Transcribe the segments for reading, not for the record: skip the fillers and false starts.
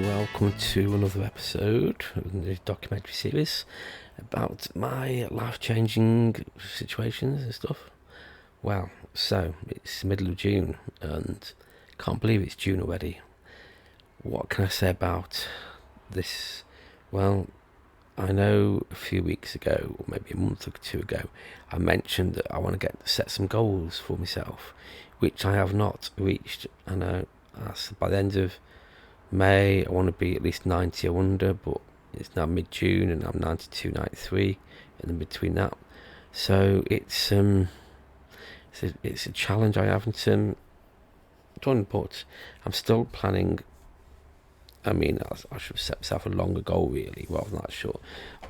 welcome to another episode of the documentary series about my life-changing situations and stuff. Well, so it's the middle of June and can't believe it's June already. What can I say about this? Well, I know a few weeks ago, or maybe a month or two ago, I mentioned that I want to set some goals for myself, which I have not reached. I know by the end of May, I want to be at least 90 or under, but it's now mid-June and I'm 92, 93, and in between that. So it's a challenge I haven't done, but I'm still planning. I mean, I should set myself a longer goal really, rather than that short.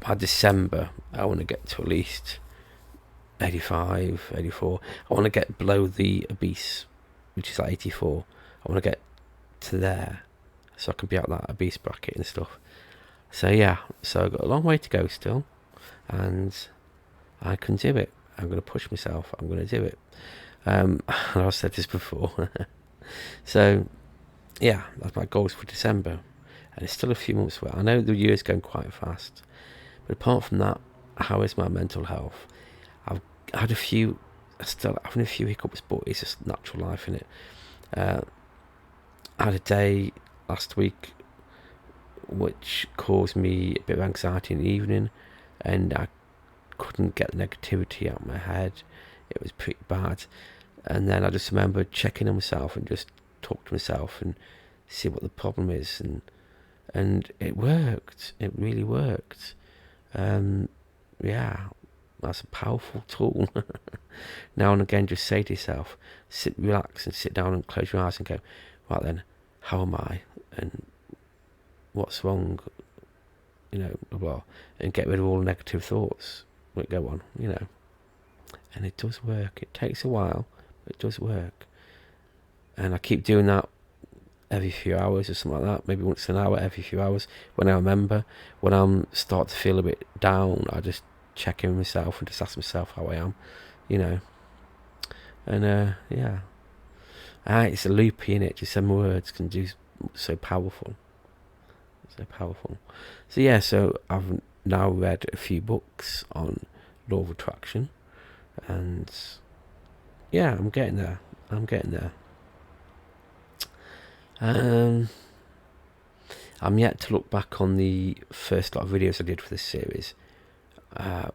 By December, I want to get to at least 85, 84. I want to get below the obese, which is like 84. I want to get to there, so I can be out that obese bracket and stuff. So yeah, so I've got a long way to go still, and I can do it. I'm going to push myself. I'm going to do it. And I've said this before. So yeah, that's my goals for December, and it's still a few months away. I know the year's going quite fast, but apart from that, how is my mental health? I've had a few, still having a few hiccups, but it's just natural life, innit? I had a day last week which caused me a bit of anxiety in the evening, and I couldn't get the negativity out of my head. It was pretty bad, and then I just remember checking on myself and just talk to myself and see what the problem is, and it worked. It really worked. Yeah, that's a powerful tool. Now and again, just say to yourself, relax and sit down and close your eyes and go, right then, how am I, and what's wrong, blah, and get rid of all negative thoughts that go on, and it does work. It takes a while, but it does work. And I keep doing that every few hours or something like that, maybe once an hour, every few hours. When I remember, when I'm start to feel a bit down, I just check in with myself and just ask myself how I am, and yeah. It's a loopy in it. Just some words can do so powerful. So yeah, so I've now read a few books on law of attraction, and yeah, I'm getting there. I'm yet to look back on the first lot of videos I did for this series to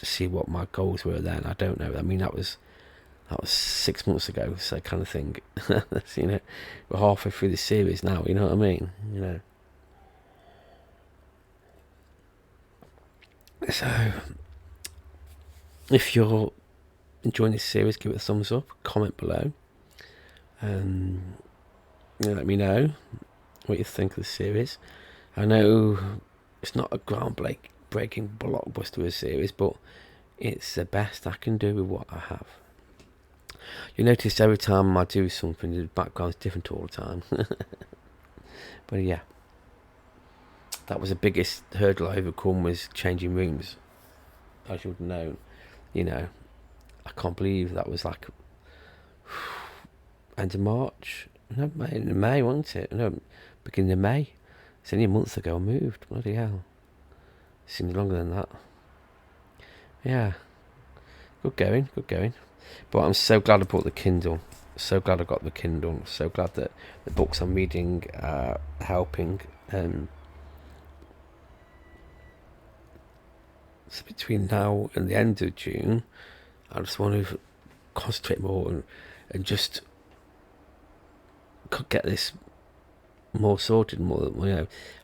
see what my goals were then. I don't know. I mean, that was 6 months ago, so kind of thing. We're halfway through the series now, you know what I mean? So if you're enjoying this series, give it a thumbs up, comment below, let me know what you think of the series. I know it's not a groundbreaking blockbuster of a series, but it's the best I can do with what I have. You notice every time I do something, the background's different all the time. But yeah, that was the biggest hurdle I overcome, was changing rooms. As you would know, I can't believe that was like end of March. No, May, wasn't it? No, beginning of May. It's only a month ago I moved. Bloody hell. It seemed longer than that. Yeah. Good going. But I'm so glad I bought the Kindle. So glad I got the Kindle. So glad that the books I'm reading are helping. So between now and the end of June, I just want to concentrate more and just get this more sorted. More,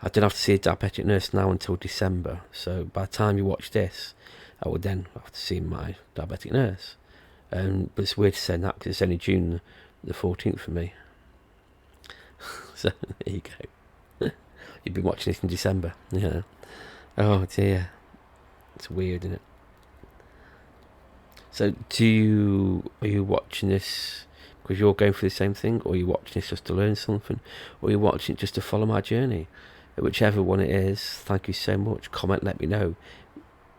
I don't have to see a diabetic nurse now until December. So by the time you watch this, I would then have to see my diabetic nurse. But it's weird to say that because it's only June the 14th for me. So there you go. You've been watching this in December. Yeah. Oh dear. It's weird, isn't it? So are you watching this because you're going through the same thing, or are you watching this just to learn something, or are you watching it just to follow my journey? Whichever one it is, thank you so much. Comment, let me know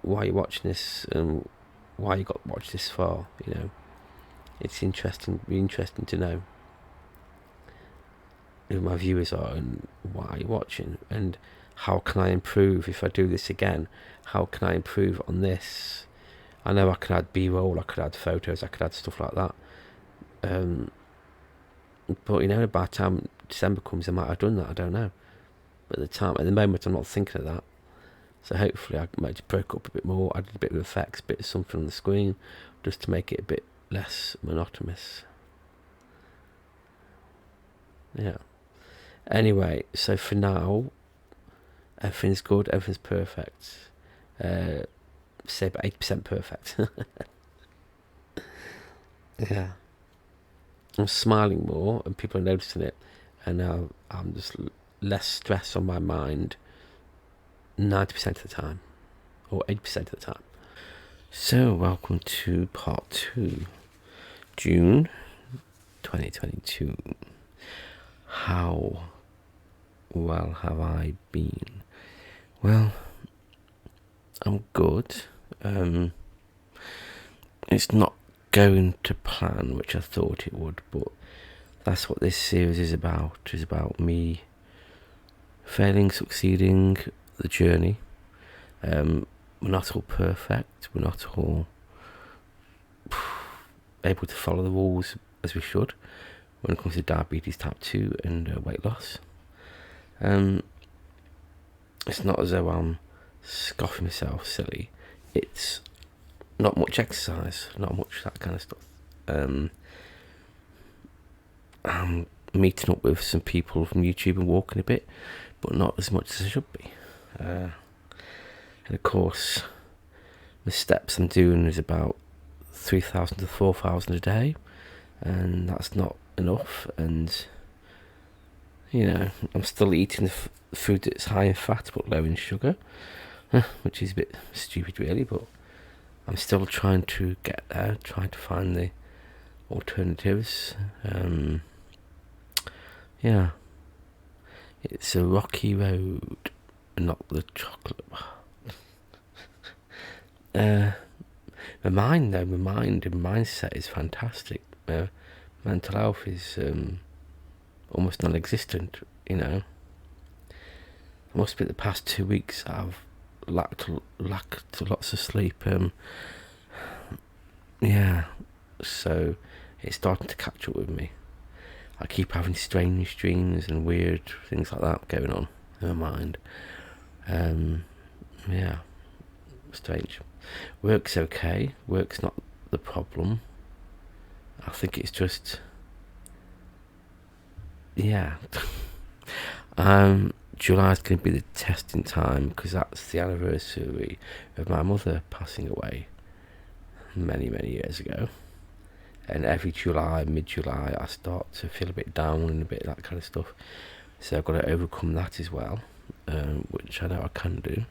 why you're watching this and why you got watched this far. It's interesting to know. who my viewers are and why are you watching, and how can I improve if I do this again? How can I improve on this? I know I could add B-roll, I could add photos, I could add stuff like that. But you know, by the time December comes, I might have done that. I don't know. But at the moment, I'm not thinking of that. So hopefully, I might just break up a bit more. Added a bit of effects, a bit of something on the screen, just to make it a bit less monotonous. Yeah. Anyway, so for now, everything's good. Everything's perfect. Say about 80% perfect. Yeah. I'm smiling more, and people are noticing it, and now I'm just less stress on my mind 90% of the time, or 80% of the time. So, welcome to part 2, June 2022. How well have I been? Well, I'm good. It's not going to plan, which I thought it would, but that's what this series is about me failing, succeeding, the journey. We're not all perfect, we're not all able to follow the rules as we should when it comes to diabetes type 2 and weight loss. It's not as though I'm scoffing myself silly. It's not much exercise, not much that kind of stuff. I'm meeting up with some people from YouTube and walking a bit, but not as much as I should be. And of course, the steps I'm doing is about 3,000 to 4,000 a day, and that's not enough. And you know, I'm still eating the food that's high in fat but low in sugar, which is a bit stupid really, but I'm still trying to get there, trying to find the alternatives. Yeah, it's a rocky road, not the chocolate. My mind and mindset is fantastic. Mental health is almost non-existent, you know. It must be the past 2 weeks I've lacked lots of sleep. Yeah, so it's starting to catch up with me. I keep having strange dreams and weird things like that going on in my mind. Yeah, strange. Work's okay. Work's not the problem. I think it's just, yeah. July's going to be the testing time because that's the anniversary of my mother passing away many years ago. And every July, mid-July, I start to feel a bit down and a bit that kind of stuff. So I've got to overcome that as well, which I know I can do.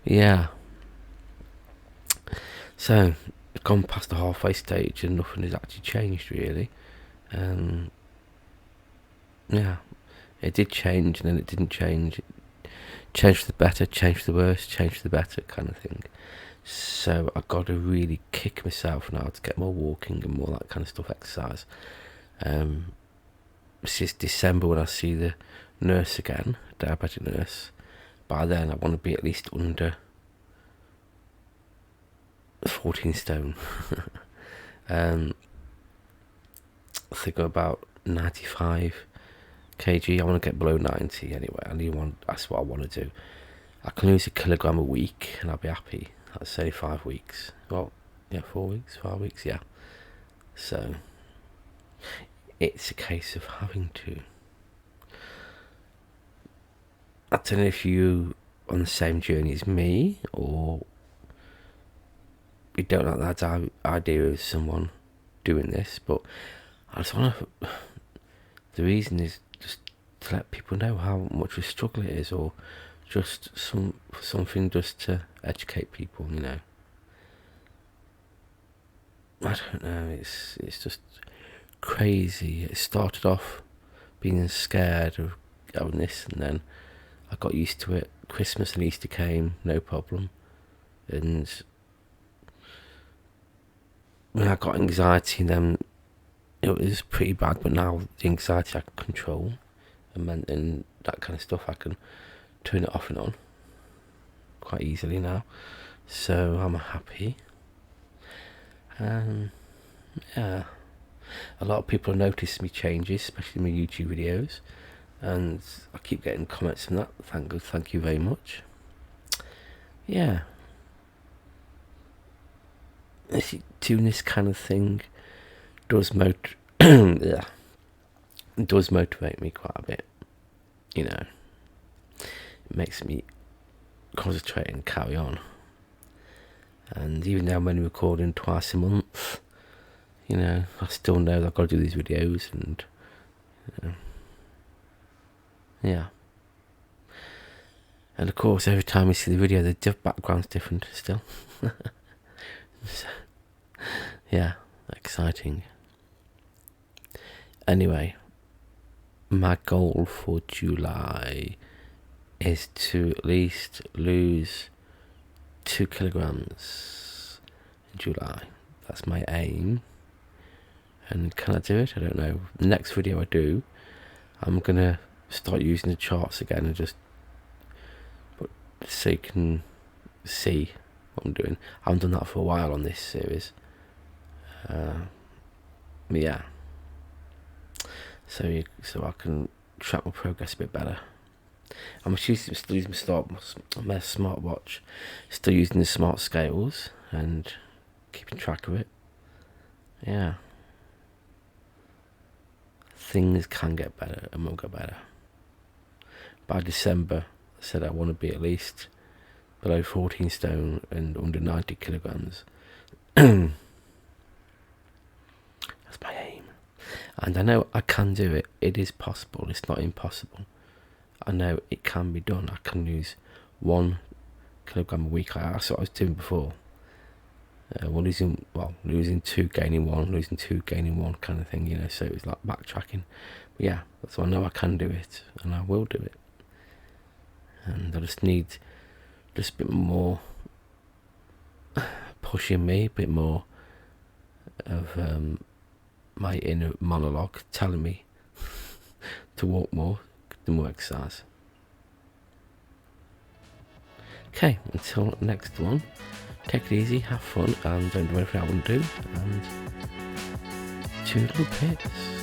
Yeah. So I've gone past the halfway stage and nothing has actually changed really. Yeah, it did change and then it didn't change. It changed for the better, changed for the worse, changed for the better kind of thing. So I got to really kick myself now to get more walking and more that kind of stuff, exercise. Since December when I see the nurse again, diabetic nurse, by then I want to be at least under 14 stone. I think I'm about 95 kg. I want to get below 90 anyway. That's what I want to do. I can lose a kilogram a week and I'll be happy. That's only 5 weeks. Well, yeah, 4 weeks, 5 weeks, yeah. So it's a case of having to. I don't know if you on the same journey as me, or you don't like that idea of someone doing this, but I just want to. The reason is just to let people know how much of a struggle it is, or just something just to educate people, you know. I don't know, it's just crazy. It started off being scared of this, and then I got used to it. Christmas and Easter came, no problem, and when I got anxiety, and then it was pretty bad, but now the anxiety I can control, and that kind of stuff, I can turn it off and on quite easily now. So I'm happy. Yeah, a lot of people have noticed me changes, especially my YouTube videos, and I keep getting comments from that. Thank you very much. Yeah, doing this kind of thing does yeah, it does motivate me quite a bit. You know, it makes me concentrate and carry on. And even though I'm only recording twice a month, you know, I still know that I've got to do these videos, and you know, yeah. And of course, every time you see the video, the background's different still. So, yeah, exciting. Anyway, my goal for July is to at least lose 2 kilograms in July. That's my aim. And can I do it? I don't know. The next video I do, I'm gonna start using the charts again and just so you can see what I'm doing. I haven't done that for a while on this series. Yeah. So I can track my progress a bit better. I'm still using my smartwatch, still using the smart scales and keeping track of it. Yeah. Things can get better and will get better. By December, I said I want to be at least below 14 stone and under 90 kilograms. That's my aim. And I know I can do it. It is possible. It's not impossible. I know it can be done. I can lose 1 kilogram a week. That's what I was doing before. Losing 2, gaining 1, losing 2, gaining 1 kind of thing, you know. So it was like backtracking. But yeah, so I know I can do it, and I will do it. And I just need a bit more pushing me, a bit more of my inner monologue telling me to walk more, do more exercise. Okay, until next one, take it easy, have fun, and don't do anything I wouldn't do, and toodle pits.